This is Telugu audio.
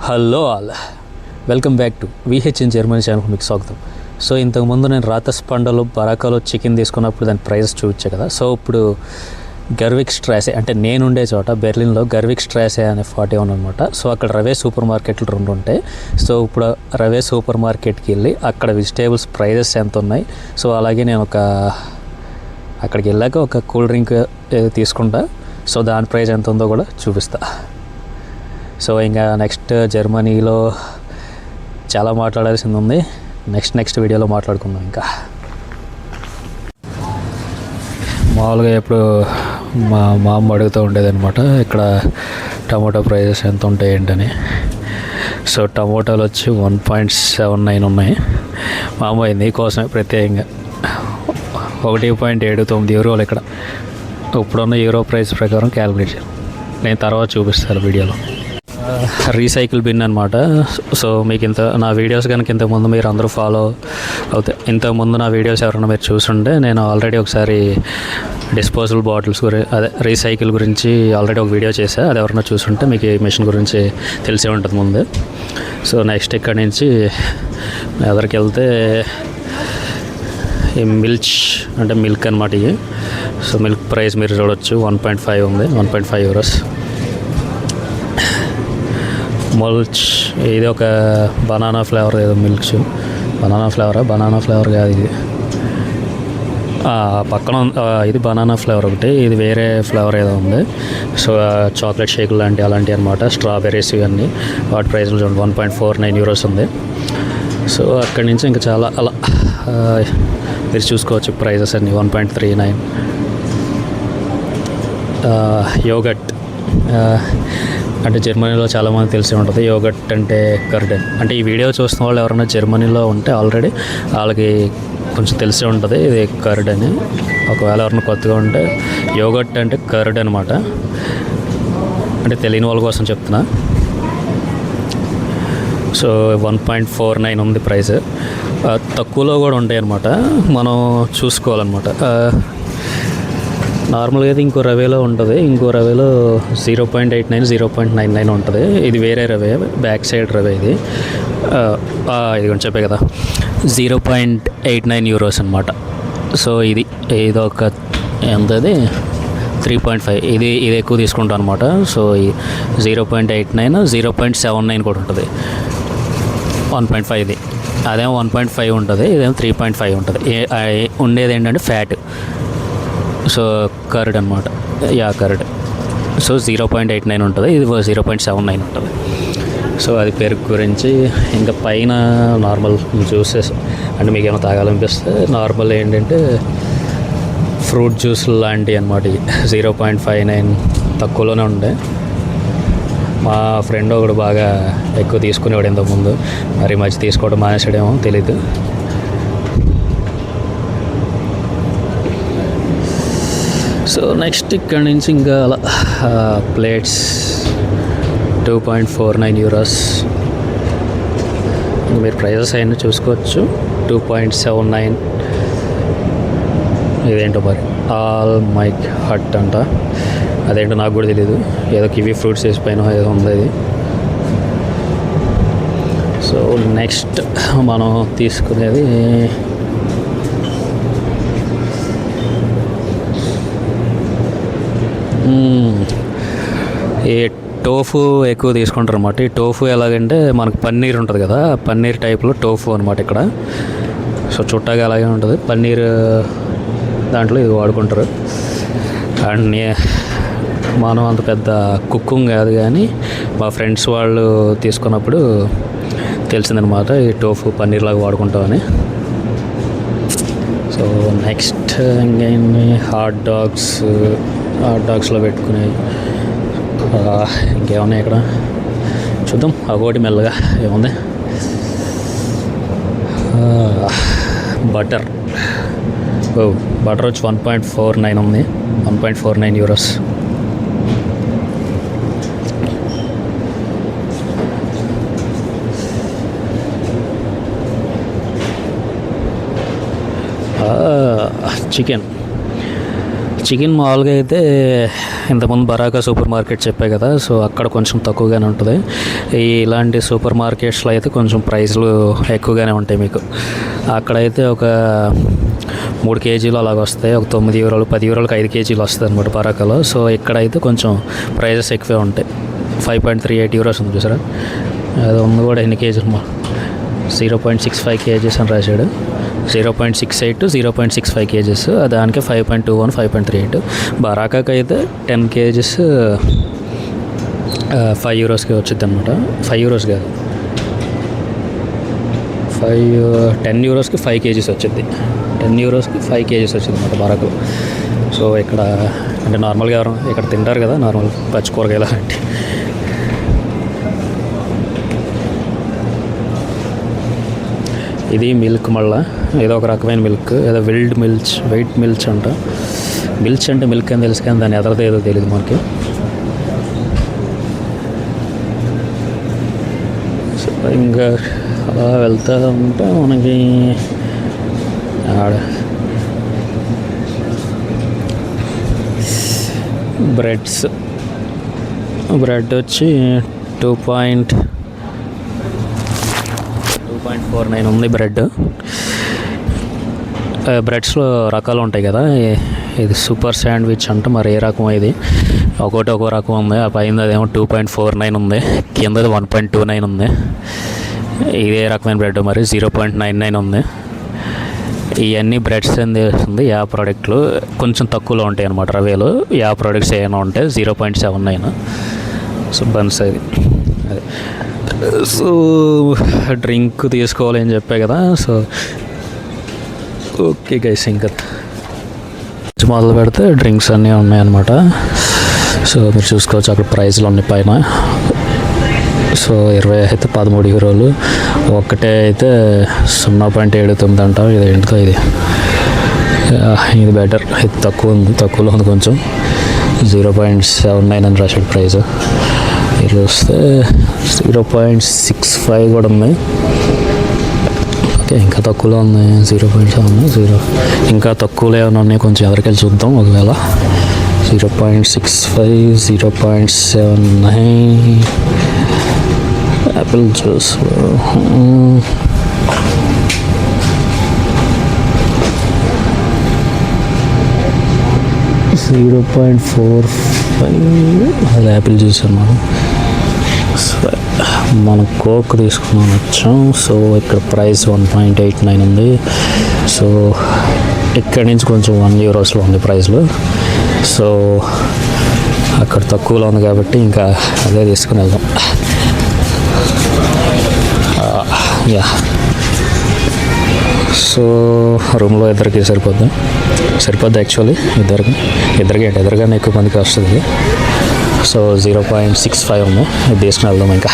Hello all, welcome back to VH in Germany ఛానల్కి మీకు స్వాగతం. సో ఇంతకుముందు నేను రాతస్ పండలో బరాకాలో చికెన్ తీసుకున్నప్పుడు దాని ప్రైస్ చూపించా కదా. సో ఇప్పుడు గర్విక్ స్ట్రాసే అంటే నేను ఉండే చోట బెర్లిన్లో గర్విక్ స్ట్రాసే అనే 41 అనమాట. సో అక్కడ రవే సూపర్ మార్కెట్లు 2 ఉంటాయి. సో ఇప్పుడు రవే సూపర్ మార్కెట్కి వెళ్ళి అక్కడ వెజిటేబుల్స్ ప్రైజెస్ ఎంత ఉన్నాయి, సో అలాగే నేను అక్కడికి వెళ్ళాక ఒక కూల్ డ్రింక్ తీసుకుంటా. సో దాని ప్రైస్ ఎంత ఉందో కూడా చూపిస్తా. సో ఇంకా నెక్స్ట్ జర్మనీలో చాలా మాట్లాడాల్సింది ఉంది. నెక్స్ట్ వీడియోలో మాట్లాడుకుందాం. ఇంకా మామూలుగా ఇప్పుడు మా అమ్మ అడుగుతూ ఉండేదన్నమాట ఇక్కడ టమాటో ప్రైజెస్ ఎంత ఉంటాయి ఏంటని. సో టమాటోలు వచ్చి 1.79 ఉన్నాయి. మా అమ్మ నీకోసమే ప్రత్యేకంగా 1.79 యూరోలు ఇక్కడ ఇప్పుడున్న యూరో ప్రైస్ ప్రకారం క్యాలిక్యులేట్ చేయాలి. నేను తర్వాత చూపిస్తాను వీడియోలో. రీసైకిల్ బిన్ అనమాట. సో మీకు నా వీడియోస్ కనుక ఇంతకుముందు మీరు అందరూ ఫాలో అవుతాయి. ఇంతకుముందు నా వీడియోస్ ఎవరైనా మీరు చూసుంటే నేను ఆల్రెడీ ఒకసారి డిస్పోజబుల్ బాటిల్స్ రీసైకిల్ గురించి ఆల్రెడీ ఒక వీడియో చేశా. అది ఎవరైనా చూసుంటే మీకు ఈ మిషన్ గురించి తెలిసే ఉంటుంది ముందు. సో నెక్స్ట్ ఇక్కడ నుంచి ఎదరికి వెళ్తే ఈ మిల్క్ అనమాట ఇవి. సో మిల్క్ ప్రైస్ మీరు చూడొచ్చు 1.5 ఉంది, 1.5 యూరోస్. మల్చ్ ఇది ఒక బనానా ఫ్లేవర్ ఏదో మిల్క్స్, బనానా ఫ్లేవర్ కాదు ఇది. పక్కన ఇది బనానా ఫ్లేవర్ ఒకటి, ఇది వేరే ఫ్లేవర్ ఏదో ఉంది. సో చాక్లెట్ షేక్ అలాంటివి అనమాట. స్ట్రాబెర్రీస్ ఇవన్నీ వాటి ప్రైస్లు చూడండి 1.49 యూరోస్ ఉంది. సో అక్కడి నుంచి ఇంకా చాలా అలా మీరు చూసుకోవచ్చు ప్రైజెస్ అన్నీ 1.39. యోగట్ అంటే జర్మనీలో చాలామంది తెలిసి ఉంటుంది. యోగట్ అంటే కర్డ్ అంటే ఈ వీడియో చూస్తున్న వాళ్ళు ఎవరైనా జర్మనీలో ఉంటే ఆల్రెడీ వాళ్ళకి కొంచెం తెలిసే ఉంటుంది ఇది కర్డ్ అని. ఒకవేళ ఎవరైనా కొత్తగా ఉంటే యోగట్ అంటే కర్డ్ అనమాట. అంటే తెలియని వాళ్ళ కోసం చెప్తున్నా. సో 1.49 ఉంది ప్రైస్. తక్కువలో కూడా ఉంటాయి అన్నమాట, మనం చూసుకోవాలన్నమాట. నార్మల్గా అయితే ఇంకో రవేలో ఉంటుంది, ఇంకో రవేలో 0.89 0.99 ఉంటుంది. ఇది వేరే రవే, బ్యాక్ సైడ్ రవే ఇది. ఇది కొంచెం చెప్పే కదా 0.89 యూరోస్ అనమాట. సో ఇదొక ఎంతది 3.5. ఇది ఎక్కువ తీసుకుంటాం అనమాట. సో 0.89 0.79 కూడా ఉంటుంది. 1.5 ఇది, అదేమో 1.5 ఉంటుంది, ఇదేమో 3.5 ఉంటుంది. ఉండేది ఏంటంటే ఫ్యాట్. సో కర్డ్ అనమాట, కర్డ్. సో 0.89 ఉంటుంది, ఇది 0.79 ఉంటుంది. సో అది పెరుగు గురించి. ఇంకా పైన నార్మల్ జ్యూసెస్ అంటే మీకు ఏమైనా తాగాలనిపిస్తే నార్మల్ ఏంటంటే ఫ్రూట్ జ్యూస్ లాంటివి అనమాట. 0.59 తక్కువలోనే ఉండే. మా ఫ్రెండ్ ఒకడు బాగా ఎక్కువ తీసుకునేవాడు ఇంతకుముందు, మరి మధ్య తీసుకోవడం మానేసాడేమో తెలీదు. సో నెక్స్ట్ ఇక్కడ నుంచి ఇంకా అలా ప్లేట్స్ 2.49 యూరోస్. మీరు ప్రైజెస్ అయినా చూసుకోవచ్చు. 2.79 ఇదేంటో మరి ఆల్ మైక్ హట్ అంట, అదేంటో నాకు కూడా తెలీదు. ఏదో కివీ ఫ్రూట్స్ వేసి పైన ఏదో ఉంది అది. సో నెక్స్ట్ మనం తీసుకునేది ఈ టోఫు ఎక్కువ తీసుకుంటారు అన్నమాట. ఈ టోఫు ఎలాగంటే మనకు పన్నీర్ ఉంటుంది కదా, పన్నీర్ టైప్లో టోఫు అనమాట ఇక్కడ. సో చుట్టాగా అలాగే ఉంటుంది పన్నీర్, దాంట్లో ఇది వాడుకుంటారు. అండ్ మనం అంత పెద్ద కుకింగ్ కాదు కానీ మా ఫ్రెండ్స్ వాళ్ళు తీసుకున్నప్పుడు తెలిసిందనమాట ఈ టోఫు పన్నీర్ లాగా వాడుకుంటామని. సో నెక్స్ట్ ఇంకేంటి హాట్ డాగ్స్లో పెట్టుకుని ఇంకేమున్నాయి ఇక్కడ చూద్దాం. ఒకటి మెల్లగా ఏముంది. బటర్ వచ్చి 1.49 ఉంది, 1.49 యూరోస్. చికెన్ చికెన్ మామూలుగా అయితే ఇంతకుముందు బరాకా సూపర్ మార్కెట్ చెప్పే కదా, సో అక్కడ కొంచెం తక్కువగానే ఉంటుంది. ఇలాంటి సూపర్ మార్కెట్స్లో అయితే కొంచెం ప్రైస్లు ఎక్కువగానే ఉంటాయి మీకు. అక్కడైతే ఒక 3 కేజీలు అలాగ వస్తాయి, ఒక 9 యూరోలు 10 యూరోలకు 5 కేజీలు వస్తుంది అనమాట బరాకాలో. సో ఇక్కడైతే కొంచెం ప్రైజెస్ ఎక్కువే ఉంటాయి. 5.38 యూరోస్ ఉంది చూసారా, అది ఉంది కూడా ఎన్ని కేజీలు 0.65 కేజీస్ అని రాశాడు. 0.68 to 0.65 కేజెస్, దానికి 5.21 5.38. బరాకాకి అయితే 10 కేజెస్ 5 యూరోస్కి వచ్చింది అనమాట. 5 యూరోస్ కాదు, 10 యూరోస్కి 5 కేజీస్ వచ్చింది. 10 యూరోస్కి 5 కేజీస్ వచ్చింది అనమాట బరాకు. సో ఇక్కడ అంటే నార్మల్గా ఎవరు ఇక్కడ తింటారు కదా నార్మల్ పచ్చి కూరగాయలు అలాంటి. ఇది మిల్క్, మళ్ళీ ఏదో ఒక రకమైన మిల్క్, ఏదో వైట్ మిల్చ్ అంట. మిల్చ్ అంటే మిల్క్ అని తెలుసు కానీ దాని ఎదరదో ఏదో తెలియదు మనకి. సో ఇంకా అలా వెళ్తూ ఉంటే మనకి ఆడ బ్రెడ్ వచ్చి 2.49 ఉంది బ్రెడ్. బ్రెడ్స్లో రకాలు ఉంటాయి కదా, ఇది సూపర్ శాండ్విచ్ అంట, మరి ఏ రకం ఇది, ఒక్కో రకం ఉంది. ఆ పైన అదేమో 2.49 ఉంది, కిందది 1.29 ఉంది. ఇదే రకమైన బ్రెడ్ మరి 0.99 ఉంది. ఇవన్నీ బ్రెడ్స్ అని తెలుస్తుంది. యా ప్రోడక్ట్లు కొంచెం తక్కువలో ఉంటాయి అన్నమాట రవేలు. యా ప్రోడక్ట్స్ ఏమైనా ఉంటాయి 0.79. సో బన్స్ అది. సో డ్రింక్ తీసుకోవాలి అని చెప్పే కదా. సో ఓకే గైస్, ఇంకా మొదలు పెడితే డ్రింక్స్ అన్నీ ఉన్నాయన్నమాట. సో మీరు చూసుకోవచ్చు అక్కడ ప్రైస్లు ఉన్నాయి పైన. సో 20 అయితే 13 యూరోలు, ఒక్కటే అయితే 0.79 అంట. ఇది ఏంటో ఇది బెటర్, ఇది తక్కువలో ఉంది కొంచెం. 0.79 అని రాసాడు ప్రైస్. ఇది వస్తే 0.65 కూడా ఉంది. ఓకే, ఇంకా తక్కువలో ఉంది 0.7. ఇంకా తక్కువలో ఏమైనా ఉన్నాయి కొంచెం ఎవరికెళ్ళి చూద్దాం. ఒకవేళ 0.65 0.79 యాపిల్ జ్యూస్ 0.45 అది యాపిల్ జ్యూస్ అన్నమాట. మనం కోక్ తీసుకున్నాం వచ్చాం. సో ఇక్కడ ప్రైస్ 1.89 ఉంది. సో ఇక్కడి నుంచి కొంచెం 1 యూరోస్లో ఉంది ప్రైస్లో. సో అక్కడ తక్కువలో ఉంది కాబట్టి ఇంకా అదే తీసుకుని వెళ్దాం. యా, సో రూమ్లో ఇద్దరికి సరిపోద్ది యాక్చువల్లీ. ఇద్దరికైనా ఎక్కువ మందికి వస్తుంది. సో 0.65 ఉంది, ఇది తీసుకుని వెళ్దాం ఇంకా.